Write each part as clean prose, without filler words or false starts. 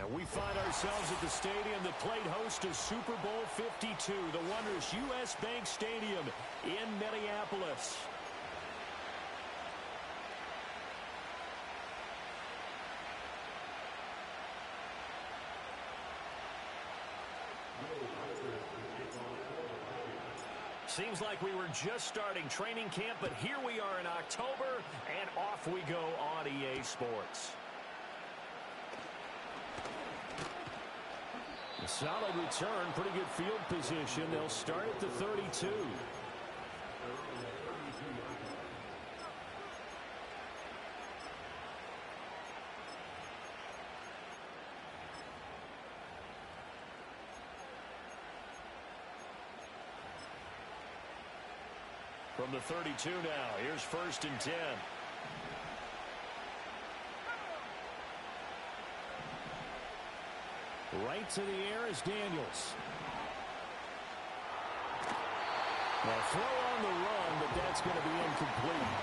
And we find ourselves at the stadium that played host to Super Bowl 52, the wondrous U.S. Bank Stadium in Minneapolis. Seems like we were just starting training camp, but here we are in October, and off we go on EA Sports. A solid return, pretty good field position. They'll start at the 32. From the 32 now, here's 1st and 10. Right to the air is Daniels. Well, throw on the run, but that's going to be incomplete.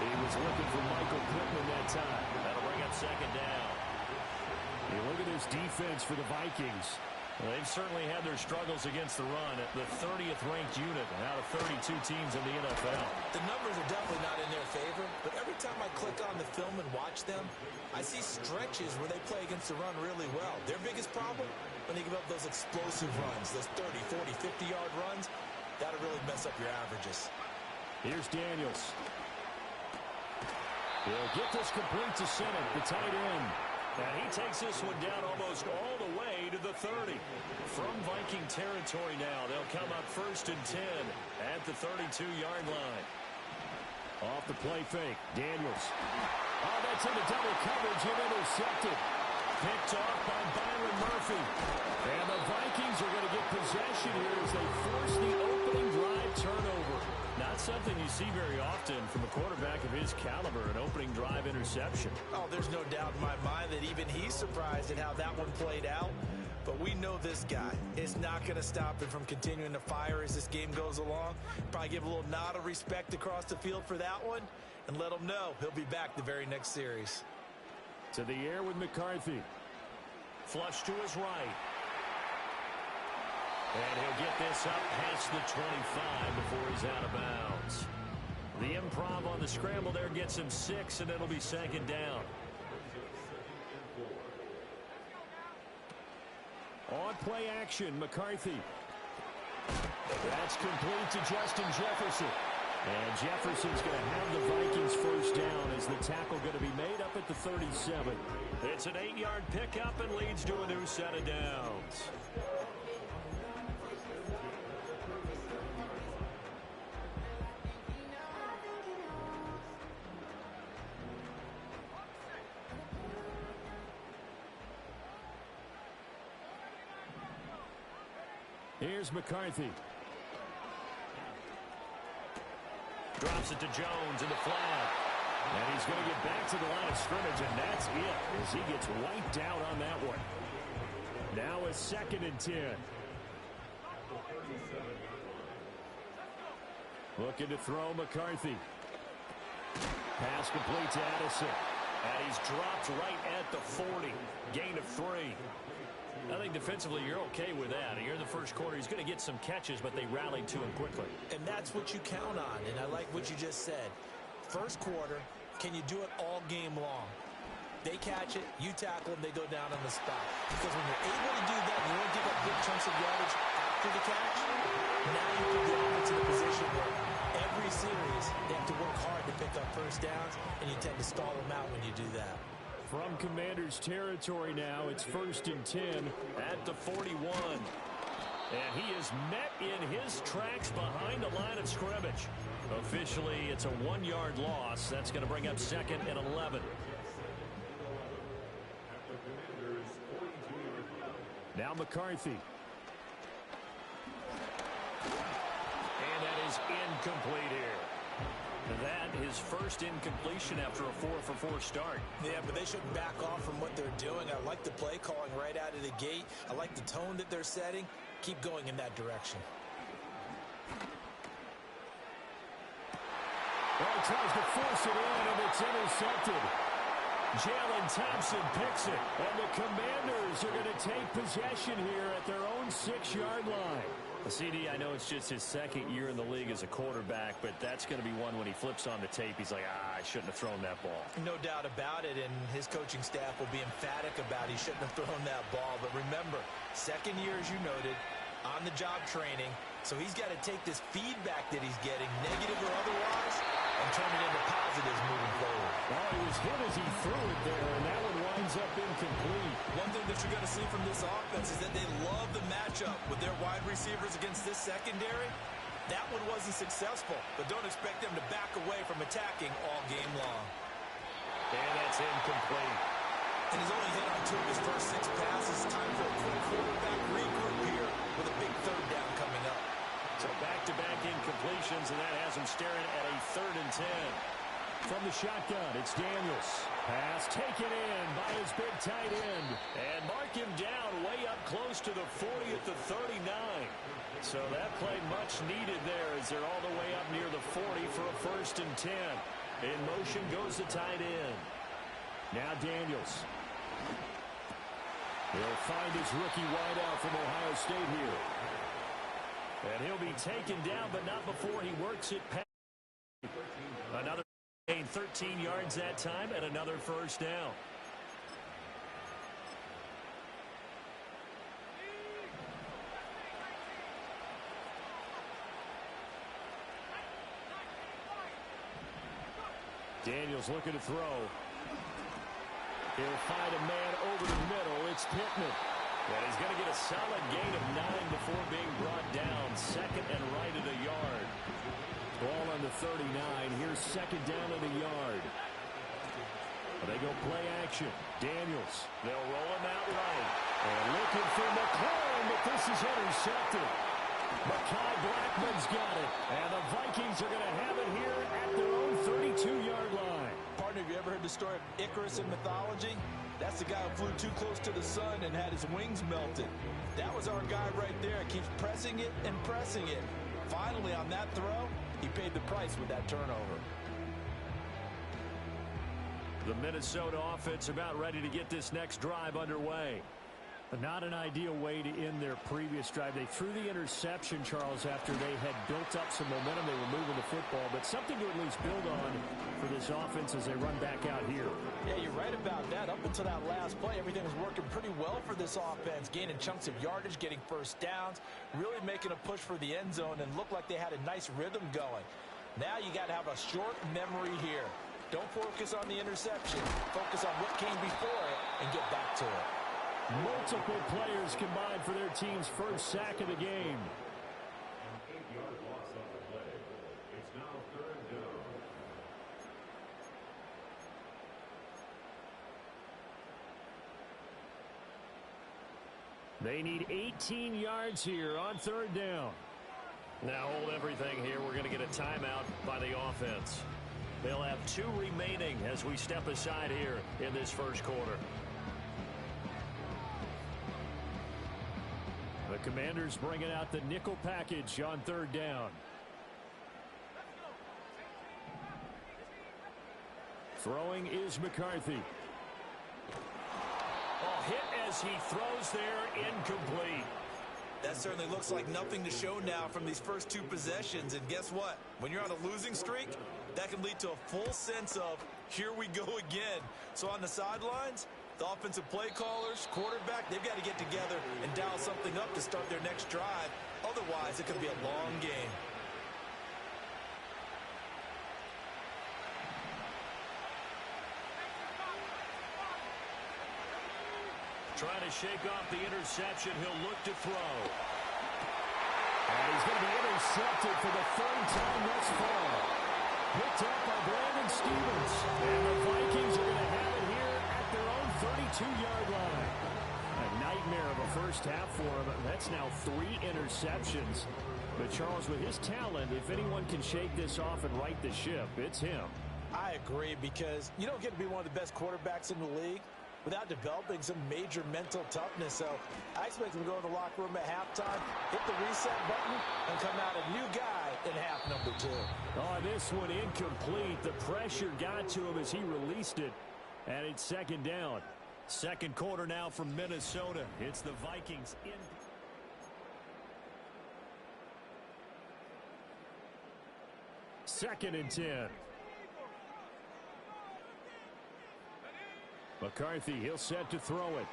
He was looking for Michael Pittman that time. That'll bring up 2nd down. You look at this defense for the Vikings. Well, they've certainly had their struggles against the run at the 30th ranked unit out of 32 teams in the NFL. The numbers are definitely not in their favor, but every time I click on the film and watch them, I see stretches where they play against the run really well. Their biggest problem, when they give up those explosive runs, those 30, 40, 50-yard runs, that'll really mess up your averages. Here's Daniels. He'll get this complete to Senate, the tight end. And he takes this one down almost all the way to the 30. From Viking territory now, they'll come up 1st and 10 at the 32-yard line. Off the play fake, Daniels. Oh, that's into double coverage and intercepted. Picked off by Byron Murphy. And the Vikings are going to get possession here as they force the opening drive turnover. Not something you see very often from a quarterback of his caliber, an opening drive interception. Oh, there's no doubt in my mind that even he's surprised at how that one played out. But we know this guy is not going to stop him from continuing to fire as this game goes along. Probably give a little nod of respect across the field for that one and let him know he'll be back the very next series. To the air with McCarthy. Flush to his right. And he'll get this up past the 25 before he's out of bounds. The improv on the scramble there gets him 6, and it'll be 2nd down. On play action, McCarthy. That's complete to Justin Jefferson. And Jefferson's going to have the Vikings 1st down as the tackle going to be made up at the 37. It's an 8-yard pickup and leads to a new set of downs. Here's McCarthy. Drops it to Jones in the flat. And he's going to get back to the line of scrimmage, and that's it as he gets wiped out on that one. Now a 2nd and 10. Looking to throw McCarthy. Pass complete to Addison. And he's dropped right at the 40. Gain of 3. I think defensively you're okay with that. Here in the first quarter, he's going to get some catches, but they rallied to him quickly. And that's what you count on, and I like what you just said. First quarter, can you do it all game long? They catch it, you tackle them, they go down on the spot. Because when you're able to do that, and you don't give up big chunks of yardage after the catch, now you put the offense in a position where every series they have to work hard to pick up 1st downs, and you tend to stall them out when you do that. From Commander's territory now, it's 1st and 10 at the 41. And he is met in his tracks behind the line of scrimmage. Officially, it's a 1-yard loss. That's going to bring up 2nd and 11. Now McCarthy. And that is incomplete here. That is 1st incompletion after a 4-for-4 start. Yeah, but they shouldn't back off from what they're doing. I like the play calling right out of the gate. I like the tone that they're setting. Keep going in that direction. Well, he tries to force it in, and it's intercepted. Jalen Thompson picks it, and the Commanders are going to take possession here at their own 6-yard line. CD, I know it's just his second year in the league as a quarterback, but that's going to be one when he flips on the tape. He's like, I shouldn't have thrown that ball. No doubt about it, and his coaching staff will be emphatic about he shouldn't have thrown that ball. But remember, second year, as you noted, on-the-job training, so he's got to take this feedback that he's getting, negative or otherwise, and turn it into positives moving forward. Well, he was hit as he threw it there, and that one winds up incomplete. One thing that you're going to see from this offense is that they love the matchup with their wide receivers against this secondary. That one wasn't successful, but don't expect them to back away from attacking all game long. And that's incomplete. And he's only hit on 2 of his first 6 passes. Time for a quick quarterback regroup here with a big third down coming up. So back-to-back incompletions, and that has him staring at a 3rd and 10. From the shotgun, it's Daniels. Pass taken in by his big tight end. And mark him down way up close to the 40 at the 39. So that play much needed there as they're all the way up near the 40 for a 1st and 10. In motion goes the tight end. Now Daniels. He'll find his rookie wideout from Ohio State here. And he'll be taken down, but not before he works it past. Another gain, 13 yards that time, and another 1st down. Daniels looking to throw. He'll find a man over the middle. It's Pittman. And he's going to get a solid gain of 9 before being brought down. 2nd and right at a yard. Ball on the 39. Here's 2nd down at a yard. They go play action. Daniels. They'll roll him out right. And looking for McLaurin, but this is intercepted. Mekhi Blackman's got it. And the Vikings are going to have it here at their own 32-yard line. Partner, have you ever heard the story of Icarus in mythology? That's the guy who flew too close to the sun and had his wings melted. That was our guy right there. Keeps pressing it and pressing it. Finally, on that throw, he paid the price with that turnover. The Minnesota offense about ready to get this next drive underway. But not an ideal way to end their previous drive. They threw the interception, Charles, after they had built up some momentum. They were moving the football, but something to at least build on for this offense as they run back out here. Yeah, you're right about that. Up until that last play, everything was working pretty well for this offense, gaining chunks of yardage, getting 1st downs, really making a push for the end zone, and looked like they had a nice rhythm going. Now you got to have a short memory here. Don't focus on the interception. Focus on what came before it and get back to it. Multiple players combined for their team's 1st sack of the game. They need 18 yards here on 3rd down. Now hold everything here. We're going to get a timeout by the offense. They'll have 2 remaining as we step aside here in this 1st quarter. The Commanders bringing out the nickel package on 3rd down. Throwing is McCarthy. Oh, hit as he throws there, incomplete. That certainly looks like nothing to show now from these first 2 possessions. And guess what? When you're on a losing streak, that can lead to a full sense of, here we go again. So on the sidelines, the offensive play callers, quarterback, they've got to get together and dial something up to start their next drive. Otherwise, it could be a long game. Trying to shake off the interception. He'll look to throw. And he's going to be intercepted for the 3rd time thus far. Picked up by Brandon Stevens. And the Vikings are going to have it here at their own 32-yard line. A nightmare of a 1st half for him. That's now 3 interceptions. But Charles, with his talent, if anyone can shake this off and right the ship, it's him. I agree, because you don't get to be one of the best quarterbacks in the league without developing some major mental toughness. So I expect him to go in the locker room at halftime, hit the reset button, and come out a new guy in half number 2. Oh, this one incomplete. The pressure got to him as he released it. And it's second down. Second quarter now from Minnesota. It's the Vikings in. Second and 10. McCarthy, he'll set to throw it.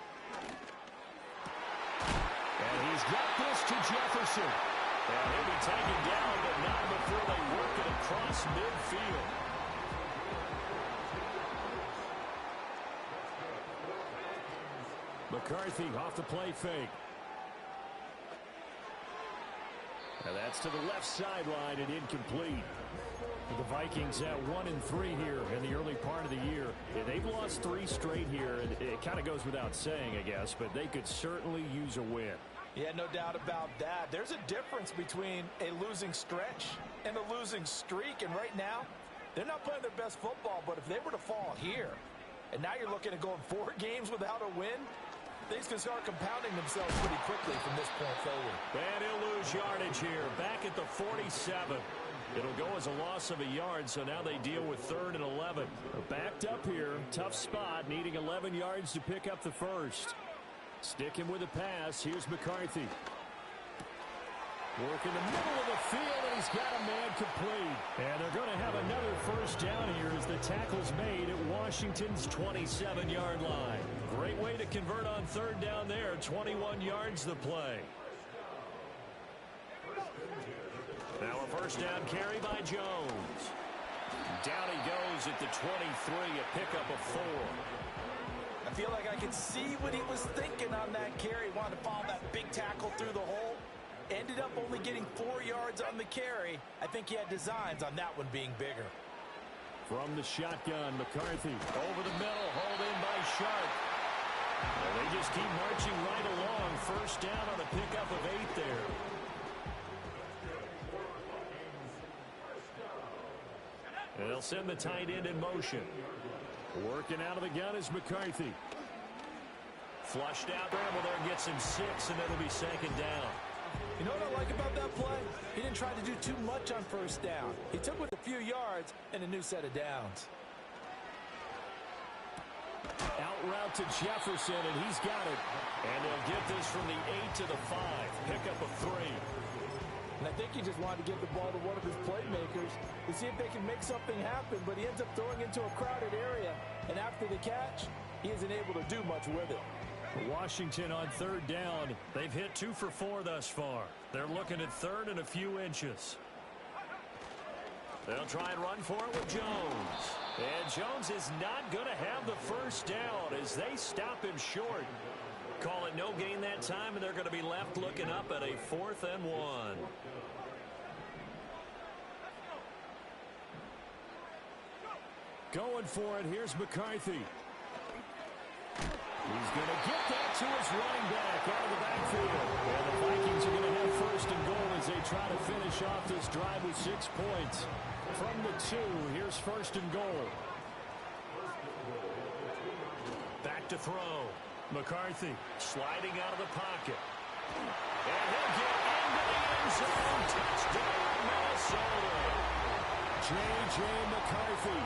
And he's got this to Jefferson. And he'll be taken down, but not before they work it across midfield. McCarthy off the play fake. And that's to the left sideline and incomplete. The Vikings at 1-3 here in the early part of the year. They've lost 3 straight here, and it kind of goes without saying, I guess, but they could certainly use a win. Yeah, no doubt about that. There's a difference between a losing stretch and a losing streak, and right now, they're not playing their best football, but if they were to fall here, and now you're looking at going 4 games without a win, things can start compounding themselves pretty quickly from this point forward. And he'll lose yardage here, back at the 47. It'll go as a loss of a yard, so now they deal with 3rd and 11. Backed up here, tough spot, needing 11 yards to pick up the first. Sticking with the pass, here's McCarthy. Working the middle of the field, and he's got a man complete. And they're going to have another first down here as the tackle's made at Washington's 27-yard line. Great way to convert on 3rd down there, 21 yards the play. Now a first down carry by Jones. Down he goes at the 23, a pickup of 4. I feel like I could see what he was thinking on that carry. Wanted to follow that big tackle through the hole. Ended up only getting 4 yards on the carry. I think he had designs on that one being bigger. From the shotgun, McCarthy over the middle, hauled in by Sharp. And they just keep marching right along. First down on a pickup of 8 there. And they'll send the tight end in motion. Working out of the gun is McCarthy. Flushed out, Bramble there gets him 6, and it'll be second down. You know what I like about that play? He didn't try to do too much on first down. He took with a few yards and a new set of downs. Out route to Jefferson, and he's got it. And they'll get this from the 8 to the 5. Pickup of 3. And I think he just wanted to give the ball to one of his playmakers to see if they can make something happen, but he ends up throwing into a crowded area. And after the catch, he isn't able to do much with it. Washington on 3rd down. They've hit 2 for 4 thus far. They're looking at 3rd and a few inches. They'll try and run for it with Jones. And Jones is not going to have the first down as they stop him short. Call it no gain that time, and they're going to be left looking up at a 4th and 1. Going for it, here's McCarthy. He's going to get that to his running back out of the backfield. And the Vikings are going to have 1st and goal as they try to finish off this drive with 6 points. From the 2, here's 1st and goal. Back to throw. McCarthy sliding out of the pocket. And he'll get into the end zone. Touchdown, Minnesota. J.J. McCarthy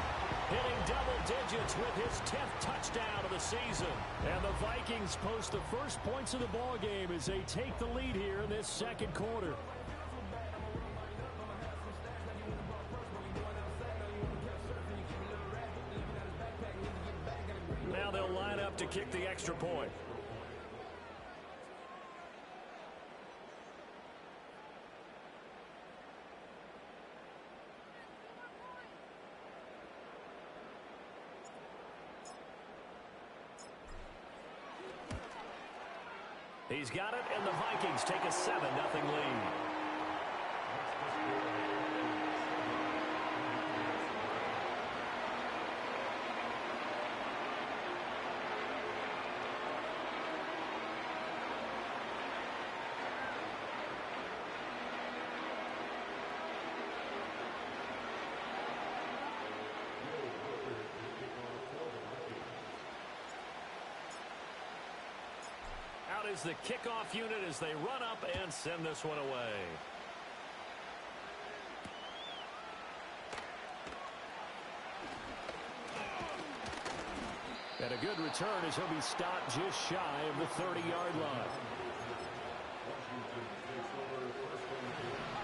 hitting double digits with his 10th touchdown of the season. And the Vikings post the first points of the ball game as they take the lead here in this second quarter. Now they'll line up to kick the extra point. He's got it, and the Vikings take a 7-0 lead. Out is the kickoff unit as they run up and send this one away. And a good return as he'll be stopped just shy of the 30-yard line.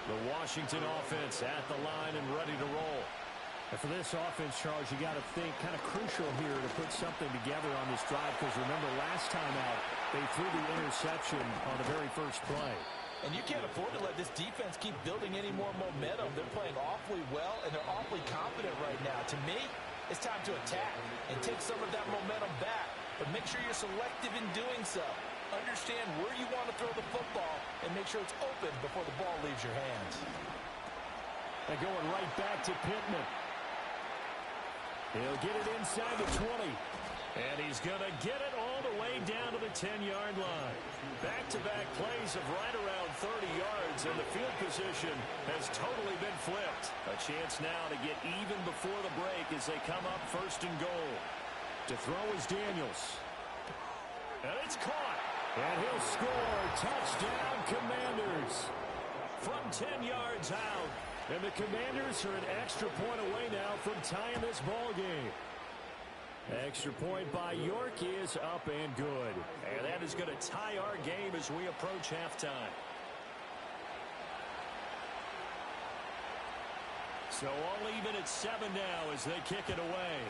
The Washington offense at the line and ready to roll. And for this offense, Charles, you got to think kind of crucial here to put something together on this drive, because remember last time out, they threw the interception on the very first play. And you can't afford to let this defense keep building any more momentum. They're playing awfully well, and they're awfully confident right now. To me, it's time to attack and take some of that momentum back. But make sure you're selective in doing so. Understand where you want to throw the football and make sure it's open before the ball leaves your hands. And going right back to Pittman. He'll get it inside the 20. And he's going to get it all the way down to the 10-yard line. Back-to-back plays of right around 30 yards, and the field position has totally been flipped. A chance now to get even before the break as they come up first and goal. To throw is Daniels. And it's caught. And he'll score. Touchdown, Commanders. From 10 yards out. And the Commanders are an extra point away now from tying this ball game. Extra point by York is up and good. And that is going to tie our game as we approach halftime. So all even at 7 now as they kick it away.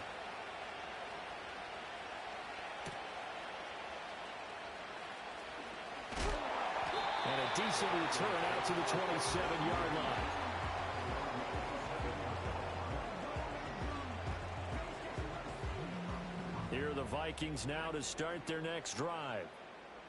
And a decent return out to the 27-yard line. Here are the Vikings now to start their next drive.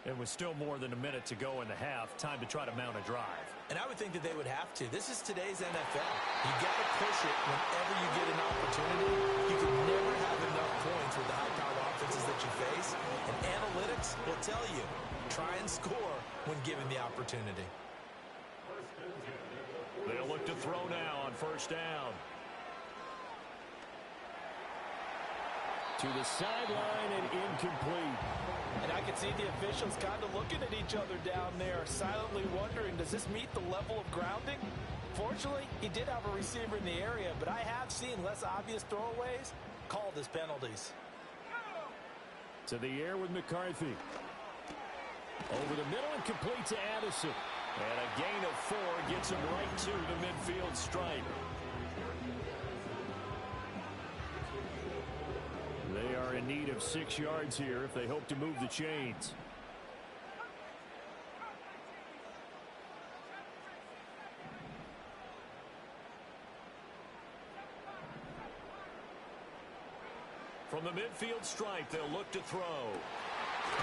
And with still more than a minute to go in the half, time to try to mount a drive. And I would think that they would have to. This is today's NFL. You got to push it whenever you get an opportunity. You can never have enough points with the high-powered offenses that you face. And analytics will tell you, try and score when given the opportunity. They'll look to throw now on first down. To the sideline and incomplete. And I can see the officials kind of looking at each other down there, silently wondering, does this meet the level of grounding? Fortunately, he did have a receiver in the area, but I have seen less obvious throwaways called as penalties. To the air with McCarthy. Over the middle and complete to Addison. And a gain of 4 gets him right to the midfield stripe. They are in need of 6 yards here if they hope to move the chains. From the midfield stripe, they'll look to throw.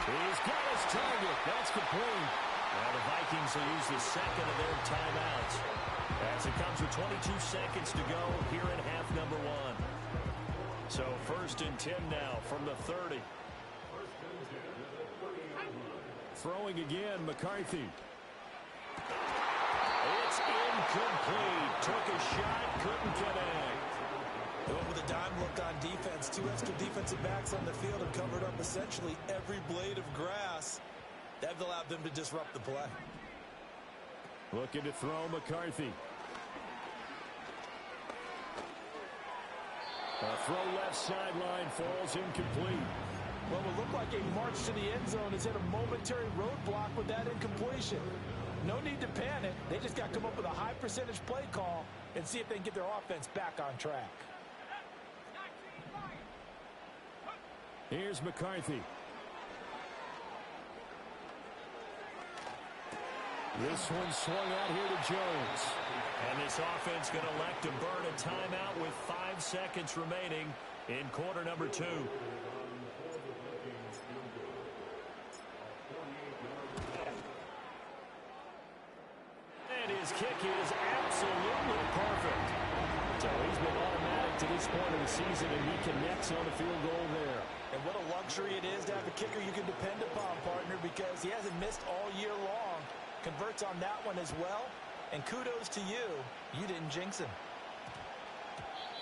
He's got his target. That's complete. Now the Vikings will use the second of their timeouts as it comes with 22 seconds to go here in half number 1. So first and 10 now from the 30. Throwing again, McCarthy. It's incomplete. Took a shot, couldn't connect. They went with a dime look on defense. 2 extra defensive backs on the field and covered up essentially every blade of grass. That allowed them to disrupt the play. Looking to throw McCarthy. A throw left sideline falls incomplete. Well, it looked like a march to the end zone is hit a momentary roadblock with that incompletion. No need to panic. They just got to come up with a high percentage play call and see if they can get their offense back on track. Here's McCarthy. This one swung out here to Jones. And this offense going to elect to burn a timeout with 5 seconds remaining in quarter number 2. And his kick is absolutely perfect. So he's been automatic to this point of the season, and he connects on a field goal there. And what a luxury it is to have a kicker you can depend upon, partner, because he hasn't missed all year long. Converts on that one as well. And kudos to you. You didn't jinx him.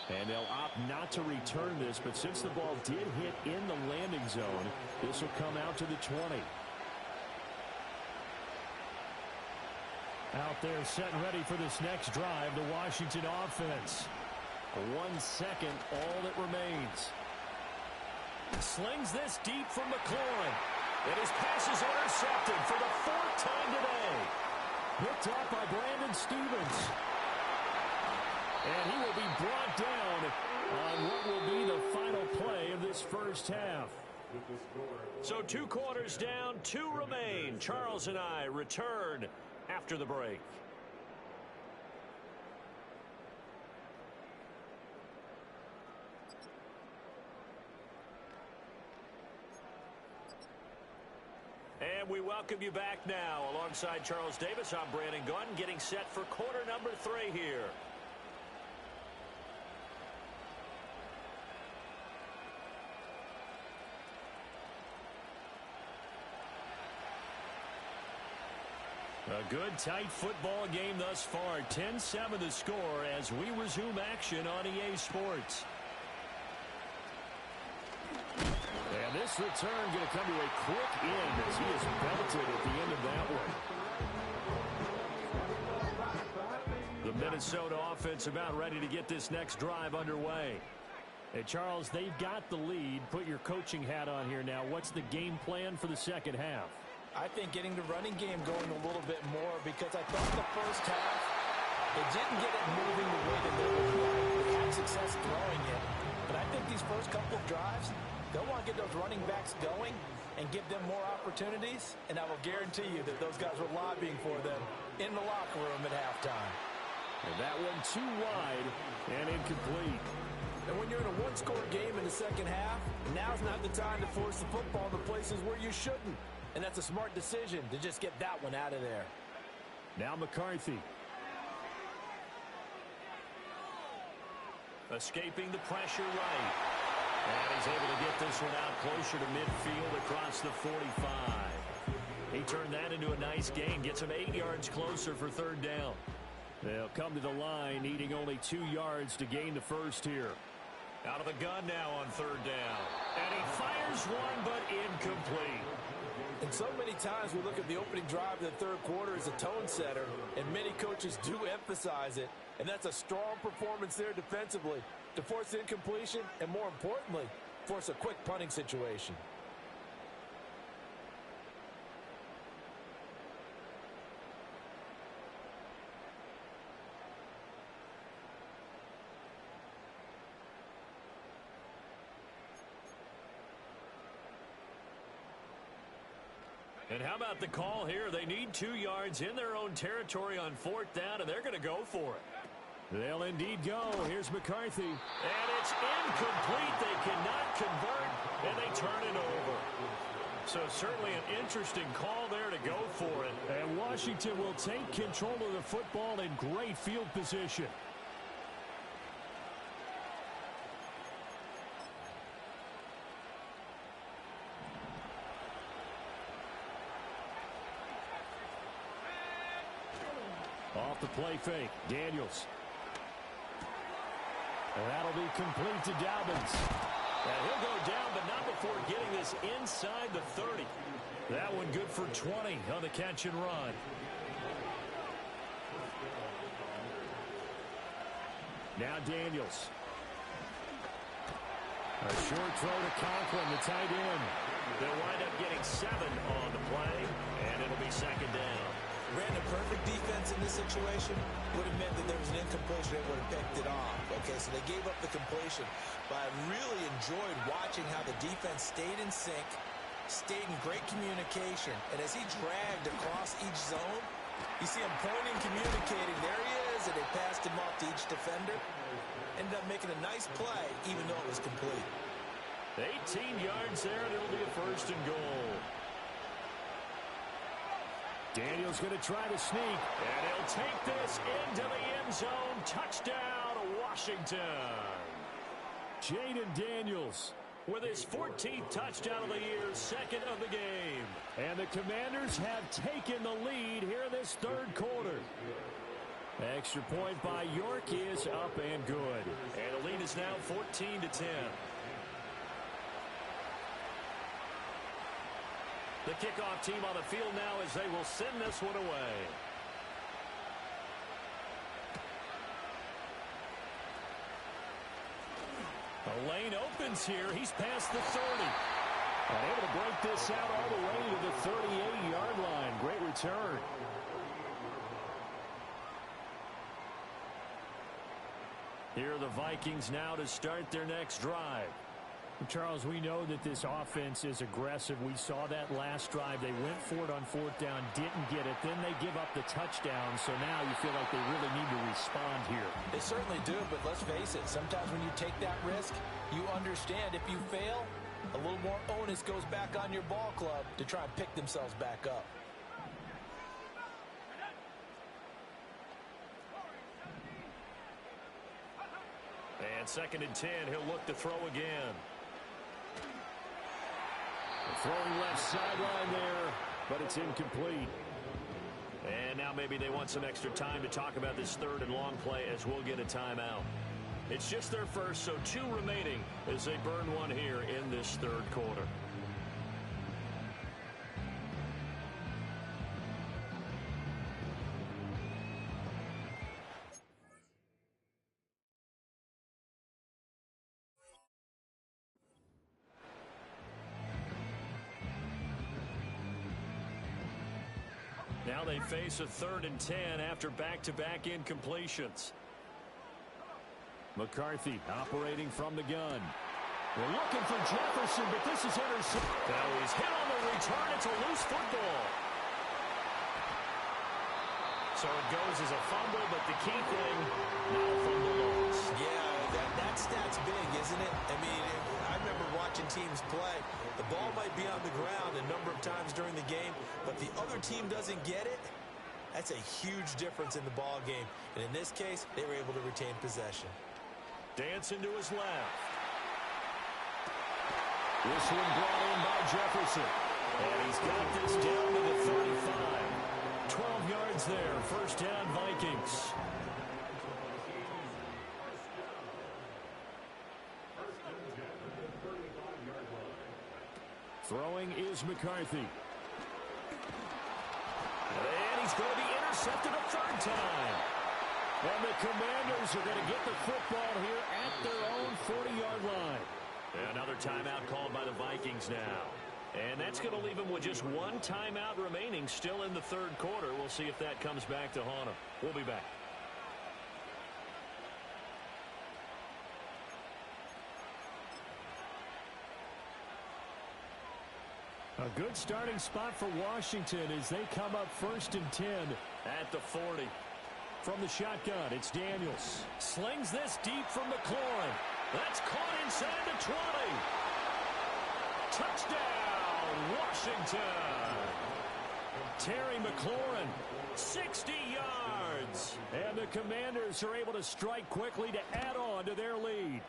And they'll opt not to return this, but since the ball did hit in the landing zone, this will come out to the 20. Out there set and ready for this next drive, the Washington offense. 1 second, all that remains. Slings this deep from McLaurin. And his pass is intercepted for the 4th time today. Picked up by Brandon Stevens. And he will be brought down on what will be the final play of this first half. So 2 quarters down, 2 remain. Charles and I return after the break. And we welcome you back now. Alongside Charles Davis, I'm Brandon Gunn, getting set for quarter number 3 here. A good, tight football game thus far. 10-7 the score as we resume action on EA Sports. And this return going to come to a quick end as he is belted at the end of that one. The Minnesota offense about ready to get this next drive underway. Hey, Charles, they've got the lead. Put your coaching hat on here now. What's the game plan for the second half? I think getting the running game going a little bit more, because I thought the first half, it didn't get it moving the way that they would like. They had success throwing it. But I think these first couple of drives, they'll want to get those running backs going and give them more opportunities. And I will guarantee you that those guys were lobbying for them in the locker room at halftime. And that one too wide and incomplete. And when you're in a one-score game in the second half, now's not the time to force the football in the places where you shouldn't. And that's a smart decision to just get that one out of there. Now McCarthy. Escaping the pressure right. And he's able to get this one out closer to midfield across the 45. He turned that into a nice gain. Gets him 8 yards closer for 3rd down. They'll come to the line, needing only 2 yards to gain the first here. Out of the gun now on 3rd down. And he fires one, but incomplete. And so many times we look at the opening drive of the third quarter as a tone setter, and many coaches do emphasize it. And that's a strong performance there defensively to force incompletion and, more importantly, force a quick punting situation. And how about the call here? They need 2 yards in their own territory on 4th down, and they're going to go for it. They'll indeed go. Here's McCarthy. And it's incomplete. They cannot convert, and they turn it over. So certainly an interesting call there to go for it. And Washington will take control of the football in great field position. Off the play fake, Daniels. And that'll be complete to Dobbins. And he'll go down, but not before getting this inside the 30. That one good for 20 on the catch and run. Now Daniels. A short throw to Conklin, the tight end. They'll wind up getting 7 on the play, and it'll be 2nd down. Ran a perfect defense in this situation. Would have meant that there was an incompletion that would have picked it off. Okay, so they gave up the completion. But I really enjoyed watching how the defense stayed in sync, stayed in great communication. And as he dragged across each zone, you see him pointing, communicating. There he is, and they passed him off to each defender. Ended up making a nice play, even though it was complete. 18 yards there, and it'll be a 1st and goal. Daniels going to try to sneak. And he'll take this into the end zone. Touchdown, Washington. Jaden Daniels with his 14th touchdown of the year, 2nd of the game. And the Commanders have taken the lead here in this 3rd quarter. Extra point by York is up and good. And the lead is now 14-10. The kickoff team on the field now as they will send this one away. A lane opens here. He's past the 30. And able to break this out all the way to the 38-yard line. Great return. Here are the Vikings now to start their next drive. Charles, we know that this offense is aggressive. We saw that last drive. They went for it on fourth down, didn't get it. Then they give up the touchdown. So now you feel like they really need to respond here. They certainly do, but let's face it. Sometimes when you take that risk, you understand if you fail, a little more onus goes back on your ball club to try and pick themselves back up. And 2nd and 10, he'll look to throw again. Throwing left sideline there, but it's incomplete. And now maybe they want some extra time to talk about this 3rd and long play as we'll get a timeout. It's just their first, so 2 remaining as they burn one here in this 3rd quarter. Now they face a 3rd and 10 after back-to-back incompletions. McCarthy operating from the gun. We're looking for Jefferson, but this is intercepted. Now he's hit on the return. It's a loose football. So it goes as a fumble, but the key thing, not a fumble loss. Yeah, that stat's big, isn't it? I mean, I remember watching teams play. The ball might be on the ground a number of times during the game, but the other team doesn't get it. That's a huge difference in the ball game. And in this case, they were able to retain possession. Dancing to his left. This one brought in by Jefferson. And he's got this down to the 35. 12 yards there. First down, Vikings. Throwing is McCarthy. And he's going to be intercepted a 3rd time. And the Commanders are going to get the football here at their own 40-yard line. Another timeout called by the Vikings now. And that's going to leave them with just 1 timeout remaining still in the 3rd quarter. We'll see if that comes back to haunt them. We'll be back. A good starting spot for Washington as they come up 1st and 10 at the 40. From the shotgun, it's Daniels. Slings this deep from McLaurin. That's caught inside the 20. Touchdown, Washington. Terry McLaurin, 60 yards. And the Commanders are able to strike quickly to add on to their lead.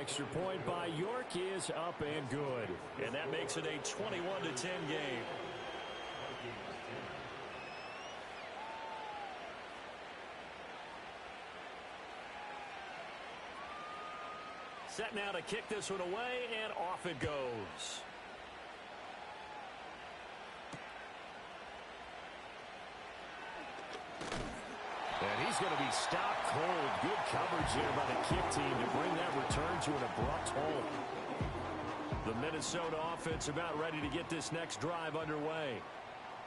Extra point by York is up and good. And that makes it a 21-10 game. Set now to kick this one away, and off it goes. And he's going to be stopped cold. Good coverage here by the kick team to bring that return to an abrupt halt. The Minnesota offense about ready to get this next drive underway.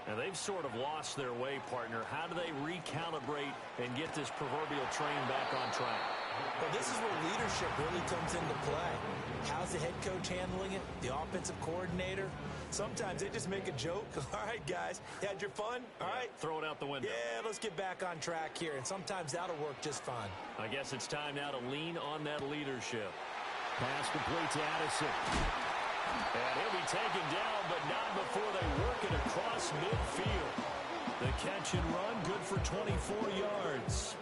Now, they've sort of lost their way, partner. How do they recalibrate and get this proverbial train back on track? Well, this is where leadership really comes into play. How's the head coach handling it? The offensive coordinator? Sometimes they just make a joke. All right, guys, you had your fun? All right. Throw it out the window. Yeah, let's get back on track here. And sometimes that'll work just fine. I guess it's time now to lean on that leadership. Pass complete to Addison. And he'll be taken down, but not before they work it across midfield. The catch and run, good for 24 yards.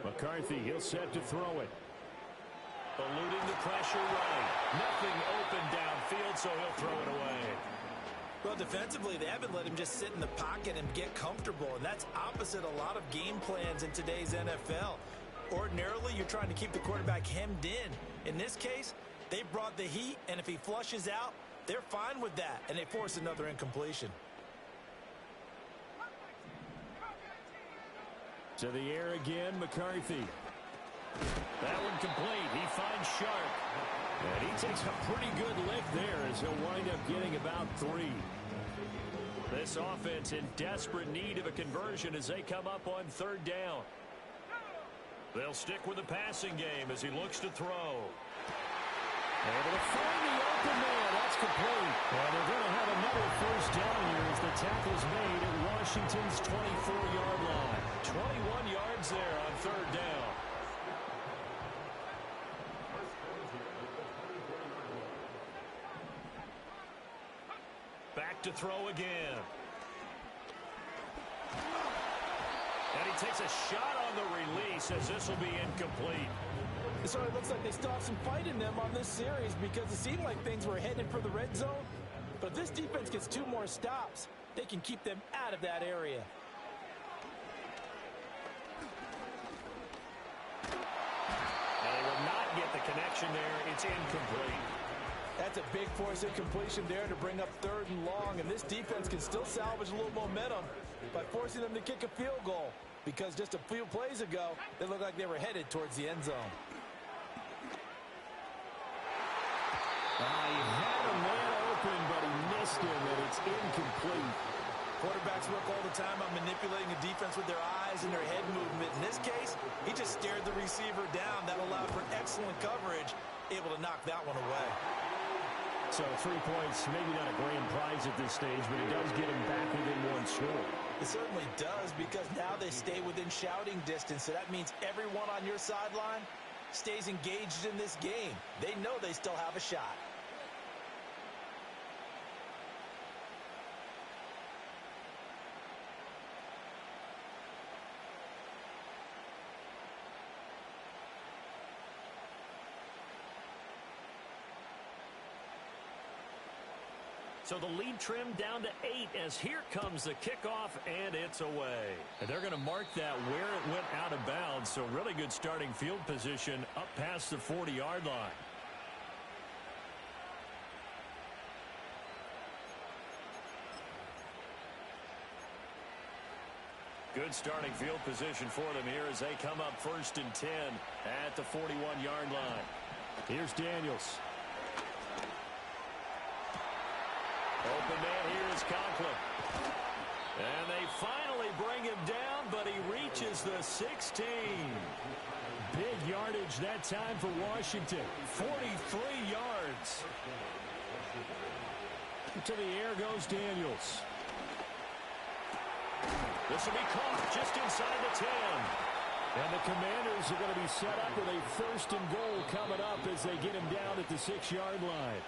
McCarthy, he'll set to throw it. Eluding the pressure right. Nothing open downfield, so he'll throw it away. Well, defensively, they haven't let him just sit in the pocket and get comfortable, and that's opposite a lot of game plans in today's NFL. Ordinarily, you're trying to keep the quarterback hemmed in. In this case, they brought the heat, and if he flushes out, they're fine with that, and they force another incompletion. To the air again, McCarthy. That one complete. He finds Sharp. And he takes a pretty good lick there as he'll wind up getting about 3. This offense in desperate need of a conversion as they come up on 3rd down. They'll stick with the passing game as he looks to throw. Able to find the open man. That's complete. And they're going to have another 1st down here as the tackle's made at Washington's 24-yard line. 21 yards there on 3rd down. Back to throw again. And he takes a shot on the release as this will be incomplete. So it looks like they still have some fight in them on this series because it seemed like things were headed for the red zone. But if this defense gets 2 more stops, they can keep them out of that area. And they will not get the connection there. It's incomplete. That's a big force incompletion there to bring up 3rd and long, and this defense can still salvage a little momentum by forcing them to kick a field goal because just a few plays ago, they looked like they were headed towards the end zone. He had a man open, but he missed him, and it's incomplete. Quarterbacks work all the time on manipulating a defense with their eyes and their head movement. In this case, he just stared the receiver down. That allowed for excellent coverage, able to knock that one away. So 3 points, maybe not a grand prize at this stage, but it does get him back within 1 score. It certainly does because now they stay within shouting distance, so that means everyone on your sideline stays engaged in this game. They know they still have a shot. So the lead trimmed down to 8 as here comes the kickoff, and it's away. And they're going to mark that where it went out of bounds, so really good starting field position up past the 40-yard line. Good starting field position for them here as they come up 1st and 10 at the 41-yard line. Here's Daniels. Open man here is Conklin. And they finally bring him down, but he reaches the 16. Big yardage that time for Washington. 43 yards. To the air goes Daniels. This will be caught just inside the 10. And the Commanders are going to be set up with a 1st and goal coming up as they get him down at the 6-yard line.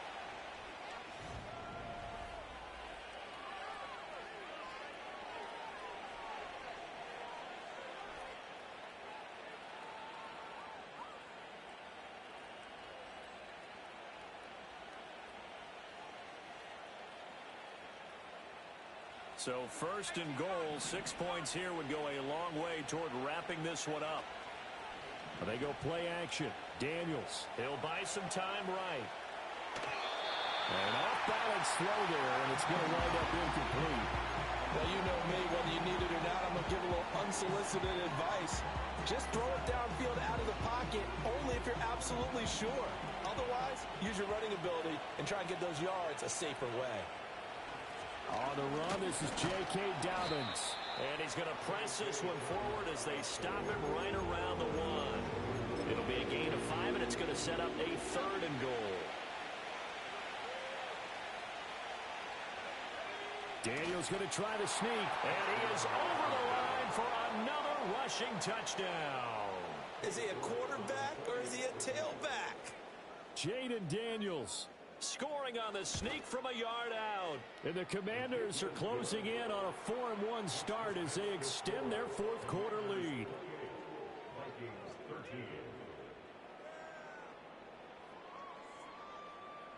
So 1st and goal, 6 points here would go a long way toward wrapping this one up. They go play action. Daniels. He'll buy some time right. An off-balance throw there, and it's going to wind up incomplete. Well, you know me, whether you need it or not, I'm going to give a little unsolicited advice. Just throw it downfield out of the pocket, only if you're absolutely sure. Otherwise, use your running ability and try and get those yards a safer way. On the run, this is J.K. Dobbins. And he's going to press this one forward as they stop him right around the 1. It'll be a gain of 5, and it's going to set up a 3rd and goal. Daniels going to try to sneak. And he is over the line for another rushing touchdown. Is he a quarterback or is he a tailback? Jaden Daniels. Scoring on the sneak from a yard out. And the Commanders are closing in on a 4-1 start as they extend their 4th quarter lead.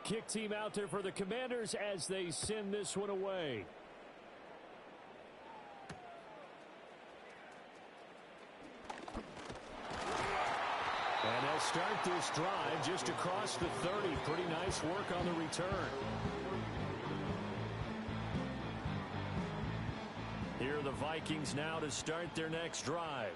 Kick team out there for the Commanders as they send this one away. And they'll start this drive just across the 30. Pretty nice work on the return. Here are the the Vikings now to start their next drive.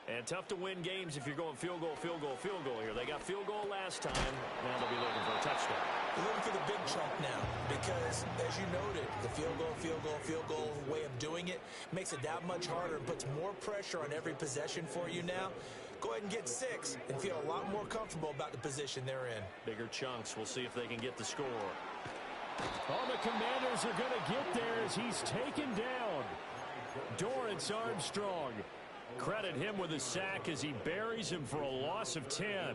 And tough to win games if you're going field goal, field goal, field goal here. They got field goal last time. Now they'll be looking for a touchdown. They're looking for the big chunk now because, as you noted, the field goal way of doing it makes it that much harder and puts more pressure on every possession for you now. Go ahead and get 6 and feel a lot more comfortable about the position they're in. Bigger chunks. We'll see if they can get the score. Oh, the Commanders are going to get there as he's taken down. Dorrance Armstrong. Credit him with a sack as he buries him for a loss of 10.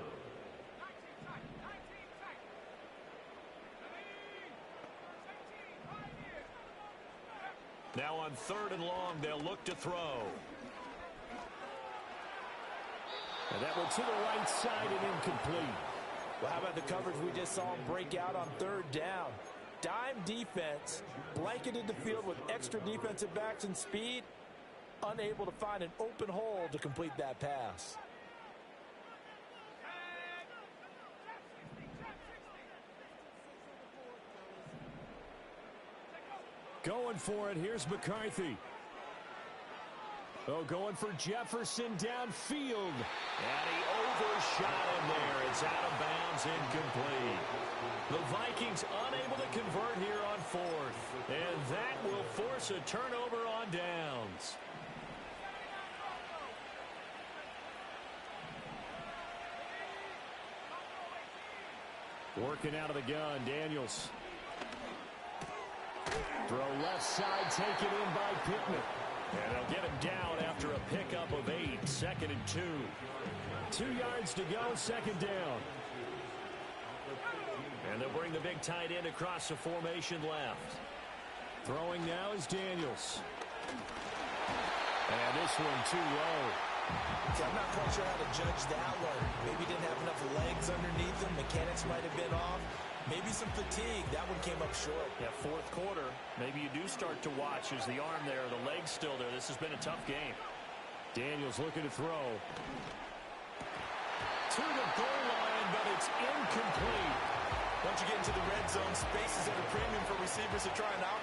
Now on 3rd and long, they'll look to throw. And that went to the right side and incomplete. Well, how about the coverage we just saw him break out on 3rd down? Dime defense, blanketed the field with extra defensive backs and speed, unable to find an open hole to complete that pass. Going for it. Here's McCarthy. Oh, going for Jefferson downfield. And he overshot him there. It's out of bounds, incomplete. The Vikings unable to convert here on 4th. And that will force a turnover on downs. Working out of the gun, Daniels. Throw left side, taken in by Pittman. And they'll get him down after a pickup of 8. 2nd and 2. 2 yards to go, 2nd down. And they'll bring the big tight end across the formation left. Throwing now is Daniels. And this one too low. See, I'm not quite sure how to judge that one. Maybe didn't have enough legs underneath him. Mechanics might have been off. Maybe some fatigue. That one came up short. Yeah, 4th quarter. Maybe you do start to watch as the arm there, the leg's still there. This has been a tough game. Daniels looking to throw. To the goal line, but it's incomplete. Once you get into the red zone, space is at a premium for receivers to try and out